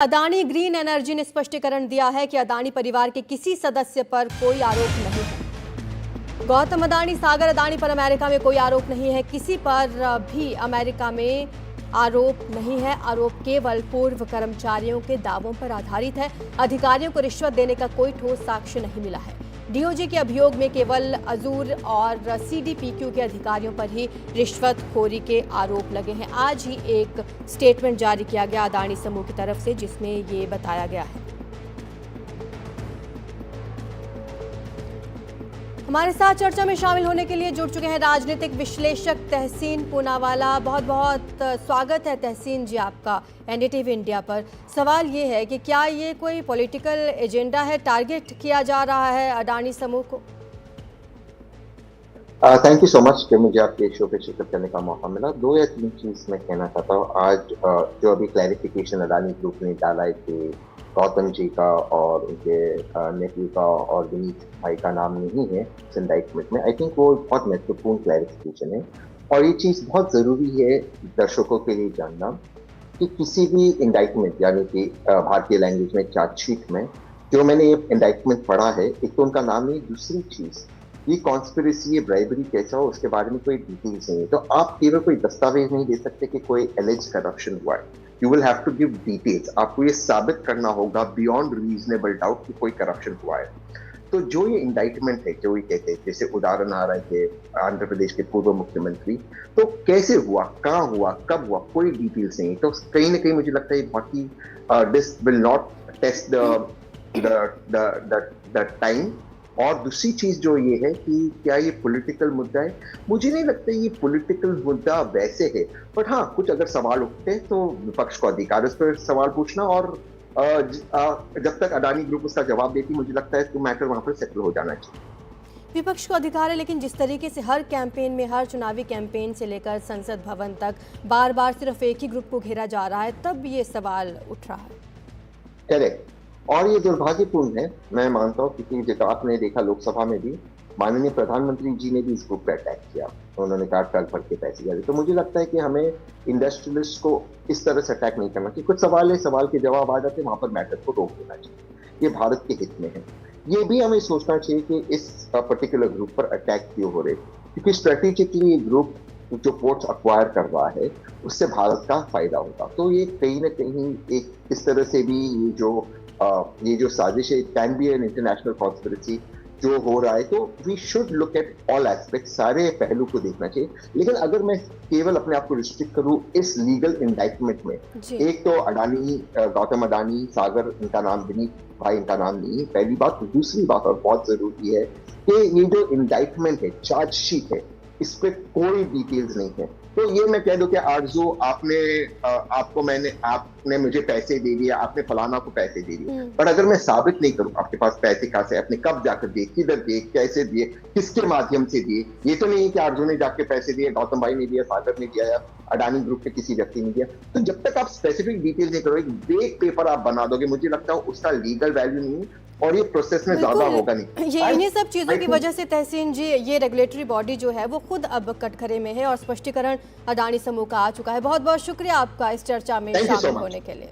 Adani green energy ने स्पष्टीकरण दिया है कि अदानी परिवार के किसी सदस्य पर कोई आरोप नहीं है। गौतम अदानी, सागर अदानी पर अमेरिका में कोई आरोप नहीं है। किसी पर भी अमेरिका में आरोप नहीं है। आरोप केवल पूर्व कर्मचारियों के दावों पर आधारित है। अधिकारियों को रिश्वत देने का कोई ठोस साक्ष्य नहीं मिला है। डीओजी के अभियोग में केवल अजूर और सीडीपीक्यू के अधिकारियों पर ही रिश्वतखोरी के आरोप लगे हैं। आज ही एक स्टेटमेंट जारी किया गया अदानी समूह की तरफ से, जिसमें ये बताया गया है। हमारे साथ चर्चा में शामिल होने के लिए जुड़ चुके हैं राजनीतिक विश्लेषक तहसीन पूनावाला। बहुत बहुत स्वागत है तहसीन जी आपका एनडीटीवी इंडिया पर। सवाल ये है कि क्या ये कोई पॉलिटिकल एजेंडा है, टारगेट किया जा रहा है अडानी समूह को? थैंक यू सो मच कि मुझे आपके शो पे शिरकत करने का मौका मिला। 2 या 3 चीज मैं कहना चाहता हूँ। आज जो अभी क्लैरिफिकेशन अडानी ग्रुप ने डाला है कि गौतम जी का और उनके नेफ्यू का और विनीत भाई का नाम नहीं है इस इंडाइटमेंट में, आई थिंक वो बहुत महत्वपूर्ण क्लैरिफिकेशन है। और ये चीज़ बहुत ज़रूरी है दर्शकों के लिए जानना कि किसी भी इंडाइटमेंट यानी कि भारतीय लैंग्वेज में चार्जशीट में जो मैंने ये इंडाइटमेंट पढ़ा है, एक तो उनका नाम है, दूसरी चीज़ ये कॉन्स्पिरेसी, ये ब्राइबरी कैसा हो उसके बारे में कोई डिटेल्स नहीं है। तो आप केवल कोई दस्तावेज नहीं दे सकते कि कोई एलिज करप्शन हुआ है। You will have to give details. आपको ये साबित करना होगा बियॉन्ड रीजनेबल डाउट कि कोई करप्शन हुआ है। तो जो ये इंडाइटमेंट है, जो ये कहते हैं, जैसे उदाहरण आ रहे थे आंध्र प्रदेश के पूर्व मुख्यमंत्री, तो कैसे हुआ, कहाँ हुआ, कब हुआ, कोई डिटेल्स नहीं। तो कहीं ना कहीं मुझे लगता है बहुत ही this will not test the time. और दूसरी चीज जो ये है कि क्या ये पॉलिटिकल मुद्दा है? मुझे नहीं लगता ये पॉलिटिकल मुद्दा वैसे है, बट हाँ कुछ अगर सवाल उठते हैं तो विपक्ष को अधिकार उस पर सवाल पूछना, और जब तक अडानी ग्रुप उसका जवाब देती मुझे लगता है तो मैटर वहां पर सेटल हो जाना चाहिए। विपक्ष को अधिकार है, लेकिन जिस तरीके से हर कैंपेन में, हर चुनावी कैंपेन से लेकर संसद भवन तक बार बार सिर्फ एक ही ग्रुप को घेरा जा रहा है, तब ये सवाल उठ रहा है। करेक्ट। और ये दुर्भाग्यपूर्ण है, मैं मानता हूँ, क्योंकि जैसा आपने देखा लोकसभा में भी माननीय प्रधानमंत्री जी ने भी इस ग्रुप पर अटैक किया। उन्होंने कहा ट्रक भर के पैसे दिए। तो मुझे लगता है कि हमें इंडस्ट्रियलिस्ट को इस तरह से अटैक नहीं करना चाहिए। कुछ सवाल है, सवाल के जवाब आ जाते, वहां पर मैटर को रोक देना चाहिए। ये भारत के हित में है। ये भी हमें सोचना चाहिए कि इस पर्टिकुलर ग्रुप पर अटैक क्यों हो रहे, क्योंकि स्ट्रेटेजिकली ये ग्रुप जो पोर्ट्स अक्वायर कर रहा है उससे भारत का फायदा होगा। तो ये कहीं ना कहीं एक इस तरह से भी ये जो साजिश है, it can be an international conspiracy जो हो रहा है। तो we should look at all aspect, सारे पहलू को देखना चाहिए। लेकिन अगर मैं केवल अपने आप को रिस्ट्रिक्ट करूं इस लीगल इंडाइटमेंट में, एक तो अडानी, गौतम अडानी, सागर, इनका नाम, विनीत भाई इनका नाम नहीं है, पहली बात। दूसरी बात और बहुत जरूरी है कि ये जो इंडाइटमेंट है, चार्जशीट है, इस पे कोई डिटेल्स नहीं है। तो ये मैं कह दूं कि आरजू आपने मुझे पैसे दे दिए, आपने फलाना को पैसे दे दिए, पर अगर मैं साबित नहीं करूं आपके पास पैसे कहां से, आपने कब जाकर दिए, किधर दिए, कैसे दिए, किसके माध्यम से दिए, ये तो नहीं है कि आरजू ने जाके पैसे दिए, गौतम भाई ने दिया, सागर ने दिया, या अडानी ग्रुप के किसी व्यक्ति ने दिया। तो जब तक आप स्पेसिफिक डिटेल्स नहीं करोगे, वेग पेपर आप बना दोगे, मुझे लगता है उसका लीगल वैल्यू नहीं है और ये प्रोसेस में ज्यादा होगा नहीं। ये इन्हीं सब चीजों की वजह से तहसीन जी, ये रेगुलेटरी बॉडी जो है वो खुद अब कटघरे में है और स्पष्टीकरण अडानी समूह का आ चुका है। बहुत बहुत शुक्रिया आपका इस चर्चा में शामिल होने के लिए।